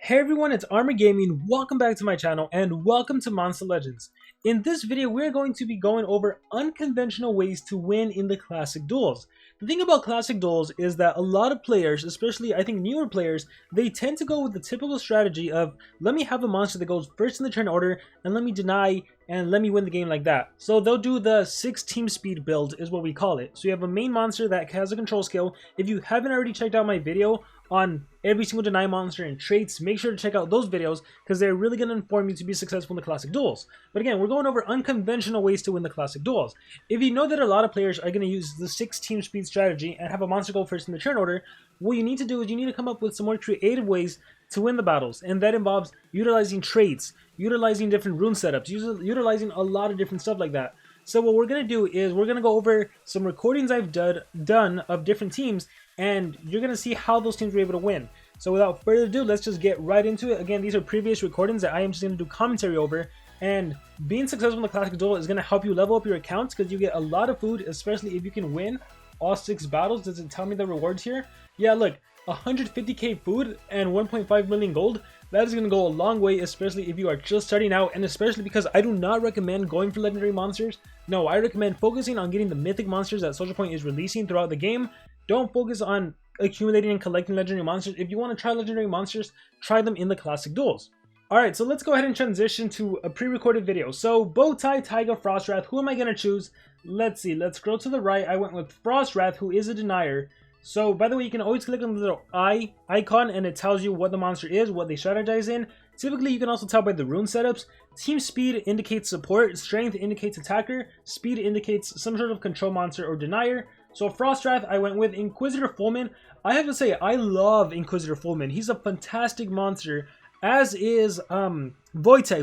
Hey everyone, it's Armor Gaming. Welcome back to my channel and welcome to Monster Legends. In this video, we're going to be going over unconventional ways to win in the classic duels. The thing about classic duels is that a lot of players, especially I think newer players, they tend to go with the typical strategy of let me have a monster that goes first in the turn order and let me deny and let me win the game like that. So they'll do the 6 team speed build is what we call it. So you have a main monster that has a control skill. If you haven't already checked out my video on every single deny monster and traits, make sure to check out those videos because they're really going to inform you to be successful in the classic duels. But again, we're going over unconventional ways to win the classic duels. If you know that a lot of players are going to use the 6 team speed strategy and have a monster go first in the turn order, what you need to do is you need to come up with some more creative ways to win the battles, and that involves utilizing traits, utilizing different rune setups, utilizing a lot of different stuff like that. So what we're going to do is we're going to go over some recordings I've done of different teams, and you're going to see how those teams were able to win. So without further ado, let's just get right into it. Again, these are previous recordings that I am just going to do commentary over, and being successful in the classic duel is going to help you level up your accounts because you get a lot of food, especially if you can win all 6 battles. Does it tell me the rewards here? Yeah, look, 150k food and 1.5 million gold. That is going to go a long way, especially if you are just starting out, and especially because I do not recommend going for legendary monsters. No, I recommend focusing on getting the mythic monsters that SocialPoint is releasing throughout the game. Don't focus on accumulating and collecting legendary monsters. If you want to try legendary monsters, try them in the classic duels. Alright, so let's go ahead and transition to a pre-recorded video. So, Bowtie, Taiga, Frostwrath, who am I going to choose? Let's see, let's scroll to the right. I went with Frostwrath, who is a denier. So, by the way, you can always click on the little eye icon and it tells you what the monster is, what they strategize in. Typically, you can also tell by the rune setups. Team speed indicates support, strength indicates attacker, speed indicates some sort of control monster or denier. So, Frostwrath, I went with Inquisitor Fullman. I have to say, I love Inquisitor Fullman. He's a fantastic monster, as is Wojtek.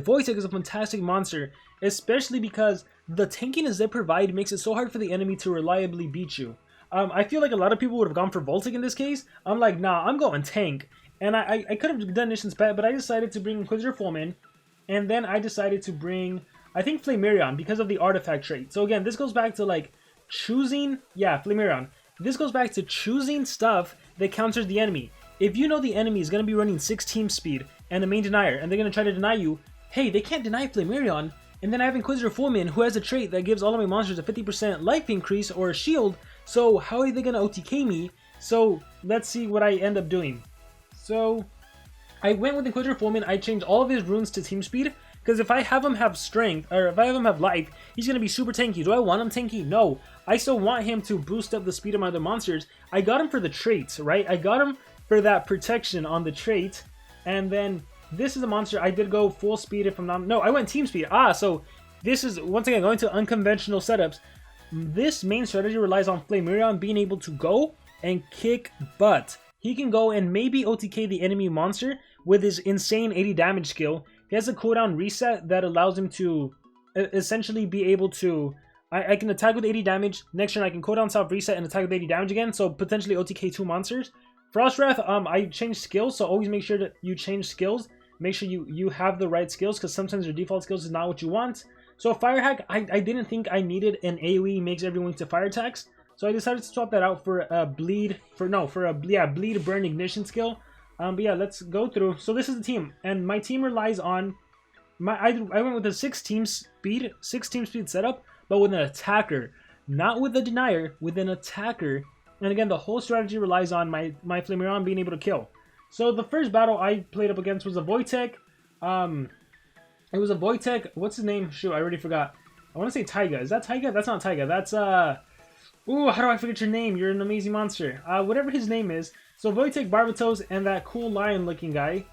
Wojtek is a fantastic monster, especially because the tankiness they provide makes it so hard for the enemy to reliably beat you. I feel like a lot of people would have gone for Voltic in this case. I'm like, nah, I'm going tank. And I could have done Nishan's Pet, but I decided to bring Inquisitor Fullman. And then I decided to bring, I think, Flamarion because of the artifact trait. So again, this goes back to like choosing, yeah, Flamarion. This goes back to choosing stuff that counters the enemy. If you know the enemy is going to be running 6 team speed and a main denier, and they're going to try to deny you, hey, they can't deny Flamarion. And then I have Inquisitor Fullman, who has a trait that gives all of my monsters a 50% life increase or a shield. So how are they going to OTK me? So let's see what I end up doing. So I went with Inquisitor Fullman. I changed all of his runes to team speed. Because if I have him have strength, or if I have him have life, he's going to be super tanky. Do I want him tanky? No. I still want him to boost up the speed of my other monsters. I got him for the traits, right? I got him for that protection on the trait. And then this is a monster. I did go full speed if I'm not... No, I went team speed. So this is, once again, going to unconventional setups. This main strategy relies on Flamarion being able to go and kick butt. He can go and maybe OTK the enemy monster with his insane 80 damage skill. He has a cooldown reset that allows him to essentially be able to... I can attack with 80 damage. Next turn I can cooldown self reset and attack with 80 damage again. So potentially OTK 2 monsters. Frostwrath, I changed skills. So always make sure that you change skills. Make sure you have the right skills because sometimes your default skills is not what you want. So Fire Hack, I didn't think I needed an AoE makes everyone to fire attacks. So I decided to swap that out for a bleed burn ignition skill. But yeah, let's go through. So this is the team, and my team relies on I went with a 6 team speed setup, but with an attacker, not with a denier, with an attacker. And again, the whole strategy relies on my Flamarion being able to kill. So the first battle I played up against was a Wojtek. It was a Wojtek. What's his name? Shoot, I already forgot. I want to say Taiga. Is that Taiga? That's not Taiga. That's ooh, how do I forget your name? You're an amazing monster. Whatever his name is. So Wojtek, Barbatos, and that cool lion-looking guy.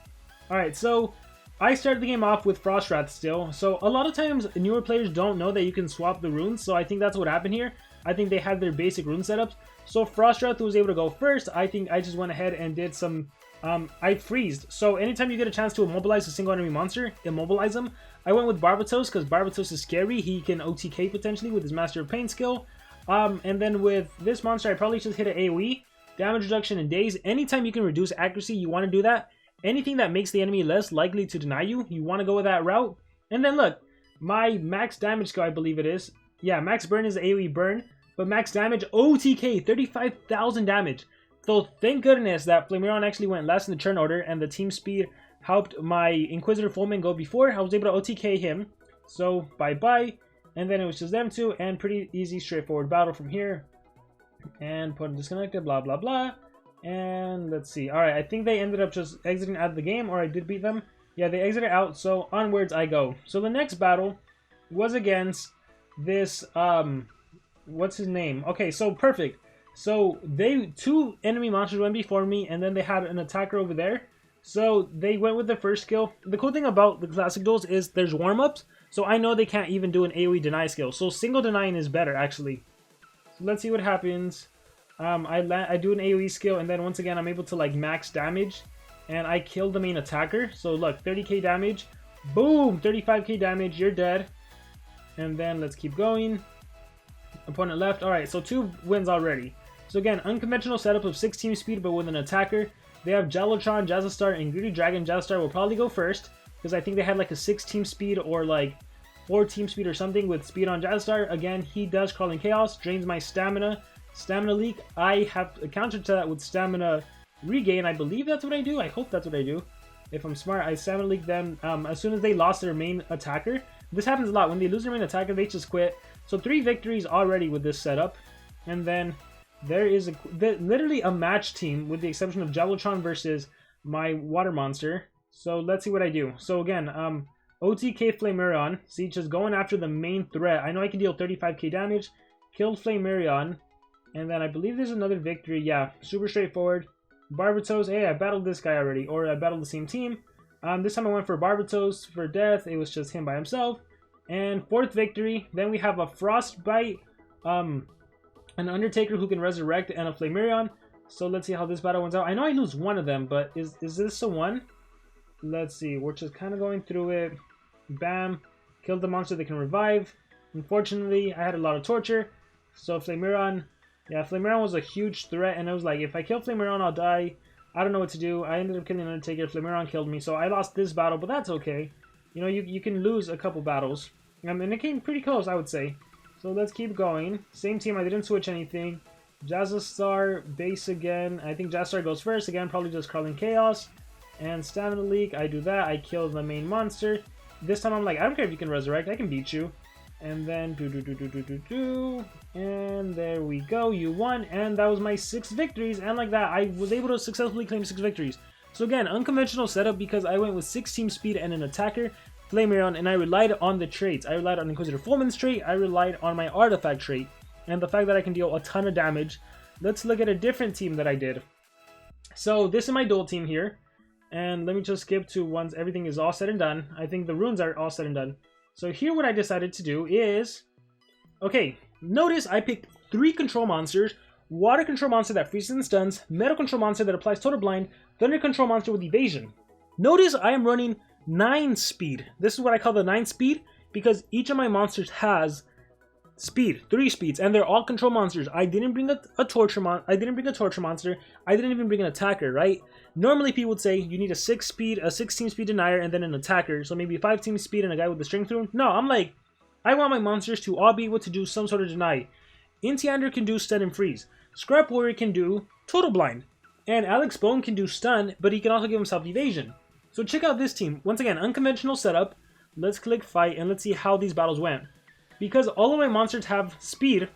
Alright, so I started the game off with Frostwrath still. So a lot of times newer players don't know that you can swap the runes. So I think that's what happened here. I think they had their basic rune setups. So Frostwrath was able to go first. I think I just went ahead and did some... I freezed. So anytime you get a chance to immobilize a single enemy monster, immobilize them. I went with Barbatos because Barbatos is scary. He can OTK potentially with his Master of Pain skill. And then with this monster, I probably just hit an AoE. Damage reduction in days. Anytime you can reduce accuracy, you want to do that. Anything that makes the enemy less likely to deny you, you want to go with that route. And then look, my max damage skill, I believe it is. Yeah, max burn is AoE burn. But max damage, OTK, 35,000 damage. So thank goodness that Flamarion actually went last in the turn order and the team speed helped my Inquisitor Foeman go before. I was able to OTK him. So, bye-bye. And then it was just them two, and pretty easy, straightforward battle from here. And put disconnected, blah, blah, blah. And let's see. Alright, I think they ended up just exiting out of the game, or I did beat them. Yeah, they exited out, so onwards I go. So the next battle was against this, what's his name? Okay, so perfect. So two enemy monsters went before me, and then they had an attacker over there. So they went with the first skill. The cool thing about the classic duels is there's warm-ups, so I know they can't even do an AoE deny skill. So single denying is better, actually. So let's see what happens. I do an AoE skill, and then once again I'm able to like max damage, and I kill the main attacker. So look, 30k damage, boom, 35k damage, you're dead. And then let's keep going. Opponent left. All right, so 2 wins already. So again, unconventional setup of 6 team speed, but with an attacker. They have Jalotron, Jazzastar, and Greedy Dragon. Jazzastar will probably go first, because I think they had like a 6 team speed or like 4 team speed or something with speed on Jazzastar. Again, he does Crawling Chaos, drains my stamina. Stamina leak, I have a counter to that with stamina regain. I believe that's what I do. I hope that's what I do. If I'm smart, I stamina leak them as soon as they lost their main attacker. This happens a lot. When they lose their main attacker, they just quit. So 3 victories already with this setup. And then there is literally a match team with the exception of Jalotron versus my water monster. So let's see what I do. So again, OTK Flamarion. See, just going after the main threat. I know I can deal 35k damage. Killed Flamarion. And then I believe there's another victory. Yeah, super straightforward. Barbatos. Hey, I battled this guy already. Or I battled the same team. This time I went for Barbatos for death. It was just him by himself. And 4th victory. Then we have a Frostbite. An Undertaker who can resurrect. And a Flamarion. So let's see how this battle went out. I know I lose one of them. But is this the one? Let's see. We're just kind of going through it. Bam. Killed the monster that can revive. Unfortunately, I had a lot of torture. So Flamarion... Yeah, Flamarion was a huge threat, and it was like, if I kill Flamarion, I'll die. I don't know what to do. I ended up killing Undertaker. Flamarion killed me, so I lost this battle, but that's okay. You know, you can lose a couple battles. And it came pretty close, I would say. So let's keep going. Same team, I didn't switch anything. Jazzastar, base again. I think Jazzastar goes first again, probably just Crawling Chaos. And Stamina Leak, I do that. I kill the main monster. This time I'm like, I don't care if you can resurrect, I can beat you. And then and there we go, you won, and that was my 6 victories, and like that I was able to successfully claim 6 victories. So again, unconventional setup because I went with 6 team speed and an attacker, Flamarion, and I relied on the traits. I relied on Inquisitor Foeman's trait, I relied on my artifact trait, and the fact that I can deal a ton of damage. Let's look at a different team that I did. So this is my duel team here, and let me just skip to once everything is all said and done. I think the runes are all said and done. So here what I decided to do is, okay, notice I picked 3 control monsters, water control monster that freezes and stuns, metal control monster that applies total blind, thunder control monster with evasion. Notice I am running 9 speed. This is what I call the 9 speed because each of my monsters has speed, 3 speeds, and they're all control monsters. I didn't bring a torture monster. I didn't even bring an attacker, right? Normally people would say you need a 6 speed, a 16 speed denier, and then an attacker. So maybe 5 team speed and a guy with the strength rune. No, I'm like, I want my monsters to all be able to do some sort of deny. Intiander can do stun and freeze. Scrap Warrior can do total blind. And Alex Bone can do stun, but he can also give himself evasion. So check out this team. Once again, unconventional setup. Let's click fight and let's see how these battles went. Because all of my monsters have speed,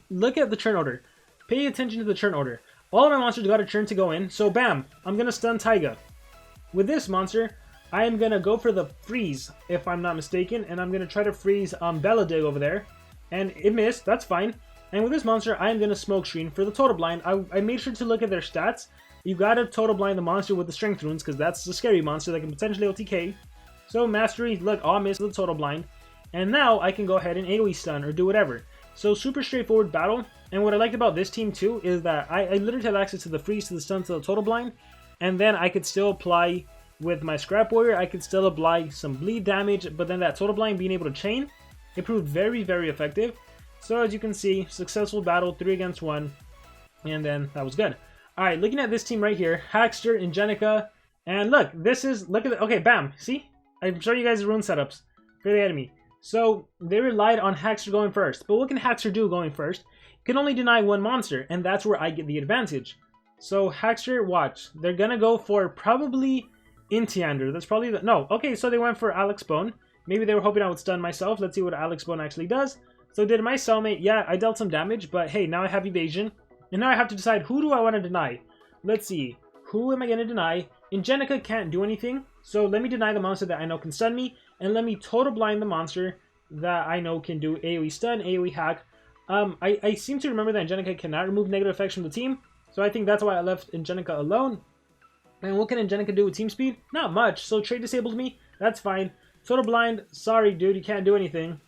look at the turn order. Pay attention to the turn order. All of my monsters got a turn to go in, so bam, I'm going to stun Taiga. With this monster, I am going to go for the freeze, if I'm not mistaken, and I'm going to try to freeze Beladig over there. And it missed, that's fine. And with this monster, I am going to smoke screen for the total blind. I made sure to look at their stats. You got to total blind the monster with the strength runes, because that's the scary monster that can potentially OTK. So mastery, look, all missed with the total blind. And now I can go ahead and AoE stun or do whatever. So super straightforward battle. And what I liked about this team too is that I literally had access to the freeze, to the stun, to the total blind. And then I could still apply with my Scrap Warrior, I could still apply some bleed damage. But then that total blind being able to chain, it proved very, very effective. So as you can see, successful battle, 3 against 1. And then that was good. Alright, looking at this team right here, Hackster, Ingenica. And look, look at it. Okay, bam. See? I'm showing you guys the rune setups for the enemy. So they relied on Hackster going first. But what can Hackster do going first? Can only deny 1 monster, and that's where I get the advantage. So Hackster, watch. They're gonna go for probably Intiander. That's probably the... No, okay, so they went for Alex Bone. Maybe they were hoping I would stun myself. Let's see what Alex Bone actually does. So did my cellmate... Yeah, I dealt some damage, but hey, now I have evasion. And now I have to decide, who do I want to deny? Let's see. Who am I going to deny? Ingenica can't do anything, so let me deny the monster that I know can stun me, and let me total blind the monster that I know can do AoE stun, AoE hack. I seem to remember that Ingenica cannot remove negative effects from the team, so I think that's why I left Ingenica alone. And what can Ingenica do with team speed? Not much, so trade disabled me, that's fine. Total blind, sorry dude, you can't do anything.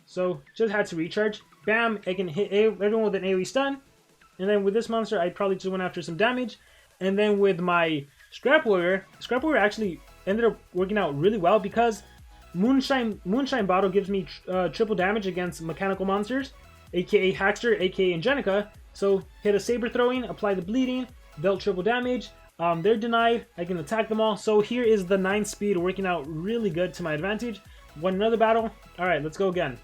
So, just had to recharge. Bam, I can hit everyone with an AoE stun. And then with this monster, I probably just went after some damage. And then with my Scrap Warrior actually ended up working out really well because Moonshine Bottle gives me triple damage against mechanical monsters, aka Hackster, aka Ingenica. So hit a saber throwing, apply the bleeding, dealt triple damage. They're denied, I can attack them all. So here is the 9 speed working out really good to my advantage. Won another battle. Alright, let's go again.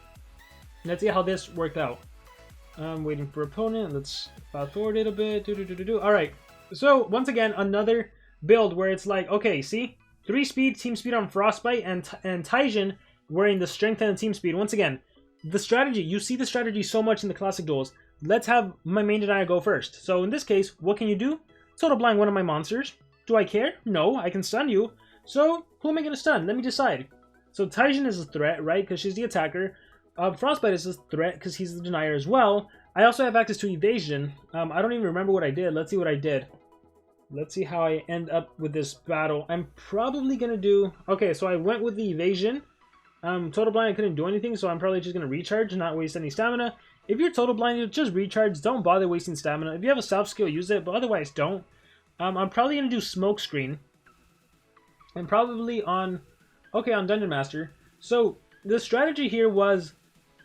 Let's see how this worked out. I'm waiting for opponent. Let's fast forward it a bit. Alright. So, once again, another build where it's like, okay, see? 3 speed, team speed on Frostbite, and Taijin wearing the strength and the team speed. Once again, the strategy, you see the strategy so much in the classic duels. Let's have my main denier go first. So, in this case, what can you do? Total blind one of my monsters. Do I care? No, I can stun you. So, who am I going to stun? Let me decide. So, Taijin is a threat, right? Because she's the attacker. Frostbite is a threat because he's the denier as well. I also have access to evasion. I don't even remember what I did. Let's see what I did. Let's see how I end up with this battle. I'm probably going to do... Okay, so I went with the evasion. Total blind, I couldn't do anything, so I'm probably just going to recharge, not waste any stamina. If you're total blind, you just recharge. Don't bother wasting stamina. If you have a self skill, use it, but otherwise don't. I'm probably going to do smoke screen. And probably on... Okay, on Dungeon Master. So, the strategy here was...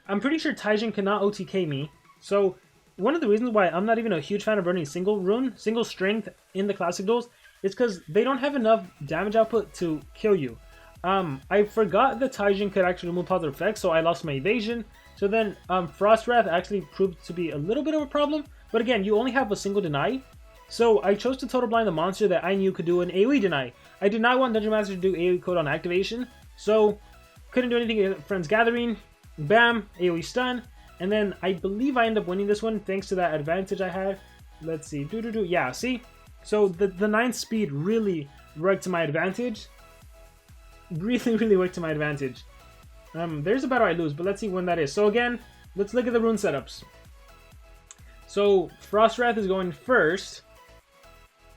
I'm pretty sure Taijin cannot OTK me. So, one of the reasons why I'm not even a huge fan of running single strength in the classic duels is because they don't have enough damage output to kill you. I forgot that Taijin could actually remove positive effects, so I lost my evasion. So then, Frost Wrath actually proved to be a little bit of a problem. But again, you only have a single deny. So I chose to total blind the monster that I knew could do an AoE deny. I did not want Dungeon Master to do AoE code on activation, so couldn't do anything against Friends Gathering. Bam, AoE stun, and then I believe I end up winning this one thanks to that advantage I had. Let's see, yeah, see? So the 9 speed really worked to my advantage. Really worked to my advantage. There's a battle I lose, but let's see when that is. So again, let's look at the rune setups. So Frost Wrath is going first,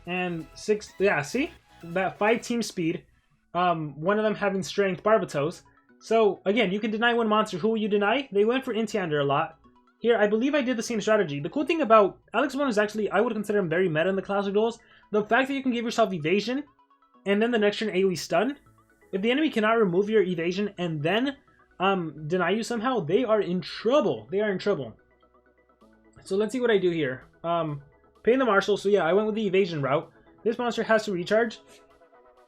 and 6, yeah, see? That 5 team speed, one of them having strength Barbatos. So, again, you can deny one monster. Who will you deny? They went for Intiander a lot. Here, I believe I did the same strategy. The cool thing about Alex Bone is actually, I would consider him very meta in the classic duels. The fact that you can give yourself evasion, and then the next turn AoE stun. If the enemy cannot remove your evasion and then deny you somehow, they are in trouble. They are in trouble. So, let's see what I do here. Paying the Marshal. So, yeah, I went with the evasion route. This monster has to recharge.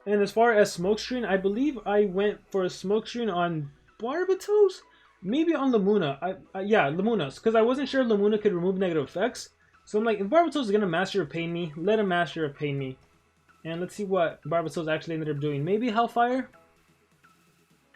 And as far as smokescreen, I believe I went for a smokescreen on Barbatos? Maybe on Lamuna. Yeah, Lamuna's. Because I wasn't sure Lamuna could remove negative effects. So I'm like, if Barbatos is going to Master of Pain me, let him Master of Pain me. And let's see what Barbatos actually ended up doing. Maybe Hellfire?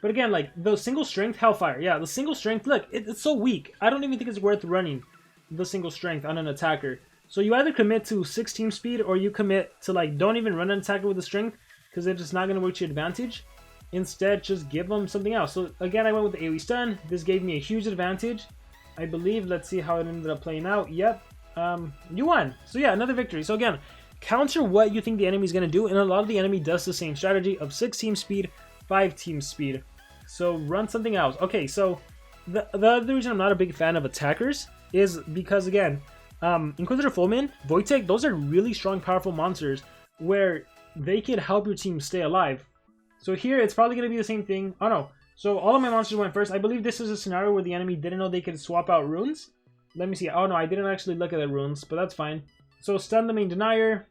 But again, like, the single strength Hellfire. Yeah, the single strength, look, it's so weak. I don't even think it's worth running the single strength on an attacker. So you either commit to 6 team speed, or you commit to, like, don't even run an attacker with the strength, because it's just not going to work to your advantage. Instead, just give them something else. So again, I went with the AoE stun. This gave me a huge advantage, I believe. Let's see how it ended up playing out. Yep, you won. So yeah, another victory. So again, counter what you think the enemy is going to do, and a lot of the enemy does the same strategy of 6 team speed, 5 team speed. So run something else. Okay, so the other reason I'm not a big fan of attackers is because, again, Inquisitor Fullman, Wojtek, those are really strong, powerful monsters where they can help your team stay alive. So here, it's probably going to be the same thing. Oh no. So all of my monsters went first. I believe this is a scenario where the enemy didn't know they could swap out runes. Let me see. Oh no, I didn't actually look at the runes, but that's fine. So stun the main denier.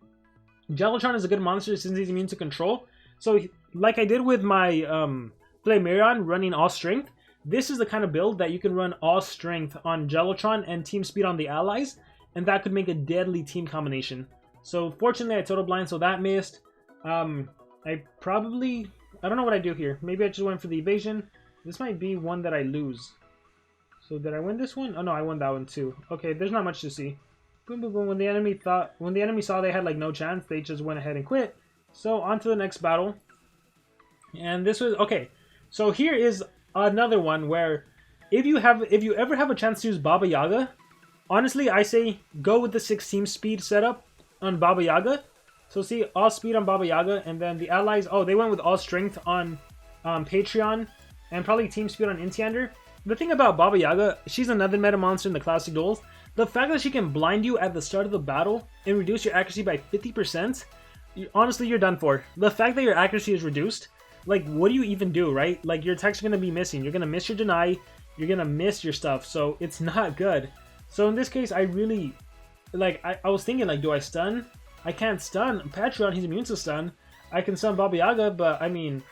Jelotron is a good monster since he's immune to control. So like I did with my Flamarion running all strength, this is the kind of build that you can run all strength on Jelotron and team speed on the allies, and that could make a deadly team combination. So fortunately I total blind, so that missed. I don't know what I do here. Maybe I just went for the evasion. This might be one that I lose. So did I win this one? Oh no, I won that one too. Okay, there's not much to see. Boom, boom, boom. When the enemy saw they had like no chance, they just went ahead and quit. So on to the next battle. And this was okay. So here is another one where if you ever have a chance to use Baba Yaga, honestly I say go with the 6-team speed setup on Baba Yaga. So see, all speed on Baba Yaga, and then the allies, oh, they went with all strength on Patreon, and probably team speed on Intiander. The thing about Baba Yaga, she's another meta monster in the classic duels. The fact that she can blind you at the start of the battle and reduce your accuracy by 50%, honestly, you're done for. The fact that your accuracy is reduced, like, what do you even do, right? Like, your attacks are going to be missing. You're going to miss your deny. You're going to miss your stuff, so it's not good. So in this case, I really, like, I was thinking, like, do I stun? I can't stun Patreon, he's immune to stun. I can stun Baba Yaga, but I mean,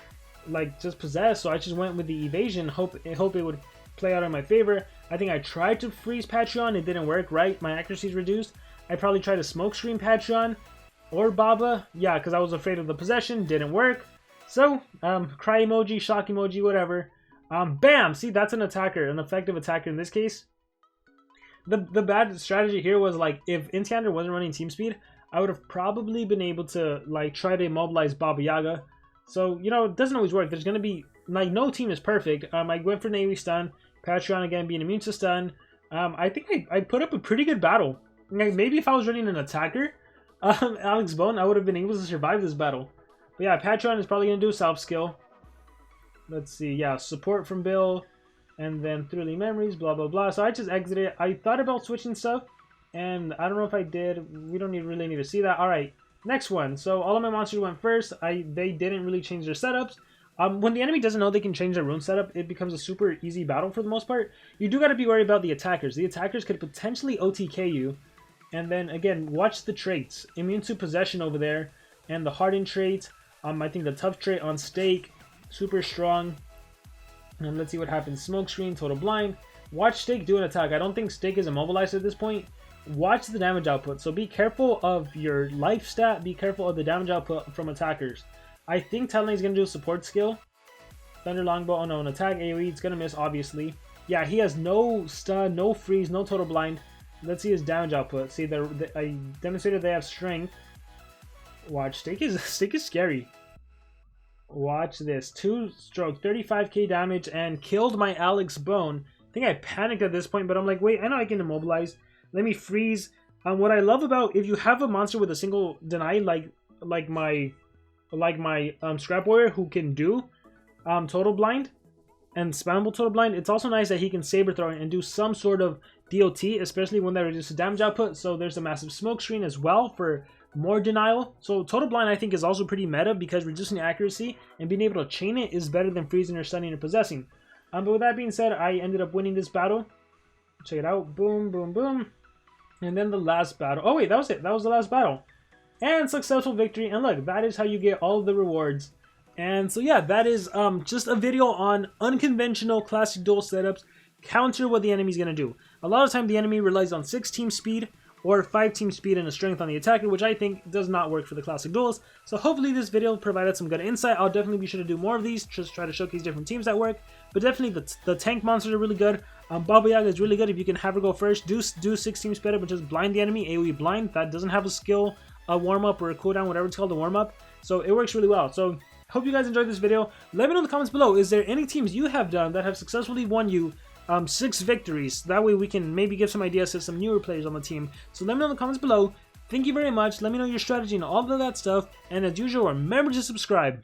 like, just possess, so I just went with the evasion, hope it would play out in my favor. I think I tried to freeze Patreon, it didn't work, right? My accuracy is reduced. I probably tried to smoke screen Patreon or Baba, yeah, because I was afraid of the possession, didn't work. So, cry emoji, shock emoji, whatever. Bam! See, that's an attacker, an effective attacker in this case. The bad strategy here was, like, if Intiander wasn't running team speed, I would have probably been able to, like, try to immobilize Baba Yaga. So, you know, it doesn't always work. There's going to be, like, no team is perfect. I went for an AoE stun. Patreon, again, being immune to stun. I think I put up a pretty good battle. Like, maybe if I was running an attacker, Alex Bone, I would have been able to survive this battle. But yeah, Patreon is probably going to do self-skill. Let's see. Yeah, support from Bill. And then thrilling memories, blah, blah, blah. So I just exited. I thought about switching stuff. And I don't know if I did. We don't really need to see that. All right, next one. So all of my monsters went first. They didn't really change their setups. When the enemy doesn't know they can change their rune setup, it becomes a super easy battle for the most part. You do got to be worried about the attackers. The attackers could potentially OTK you. And then, again, watch the traits. Immune to possession over there. And the hardened trait. I think the tough trait on stake. Super strong. And let's see what happens. Smoke screen, total blind. Watch stake do an attack. I don't think stake is immobilized at this point. Watch the damage output. So be careful of your life stat. Be careful of the damage output from attackers. I think Talon is going to do a support skill. Thunder Longbow. Oh no, an attack AoE. It's going to miss, obviously. Yeah, he has no stun, no freeze, no total blind. Let's see his damage output. See, I demonstrated they have strength. Watch. Stake is scary. Watch this. 2-stroke, 35k damage, and killed my Alex Bone. I think I panicked at this point, but I'm like, wait, I know I can immobilize. Let me freeze. What I love about, if you have a monster with a single deny, like my Scrap Warrior, who can do total blind and spammable total blind, it's also nice that he can saber throw and do some sort of DOT, especially when that reduces damage output. So there's a massive smoke screen as well for more denial. So total blind, I think, is also pretty meta because reducing accuracy and being able to chain it is better than freezing or stunning or possessing. But with that being said, I ended up winning this battle. Check it out. Boom, boom, boom. And then the last battle. Oh wait, that was it. That was the last battle. And successful victory. And look, that is how you get all of the rewards. And so yeah, that is just a video on unconventional classic duel setups. Counter what the enemy's going to do. A lot of time the enemy relies on 6-team speed or 5-team speed and a strength on the attacker, which I think does not work for the classic duels. So hopefully this video provided some good insight. I'll definitely be sure to do more of these, just try to showcase different teams that work. But definitely the tank monsters are really good. Baba Yaga is really good if you can have her go first. Do 6-team speed up and just blind the enemy, AoE blind. That doesn't have a skill, a warm-up, or a cooldown, whatever it's called, a warm-up. So it works really well. So hope you guys enjoyed this video. Let me know in the comments below, is there any teams you have done that have successfully won you 6 victories? That way we can maybe give some ideas to some newer players on the team. So let me know in the comments below. Thank you very much. Let me know your strategy and all of that stuff. And as usual, remember to subscribe.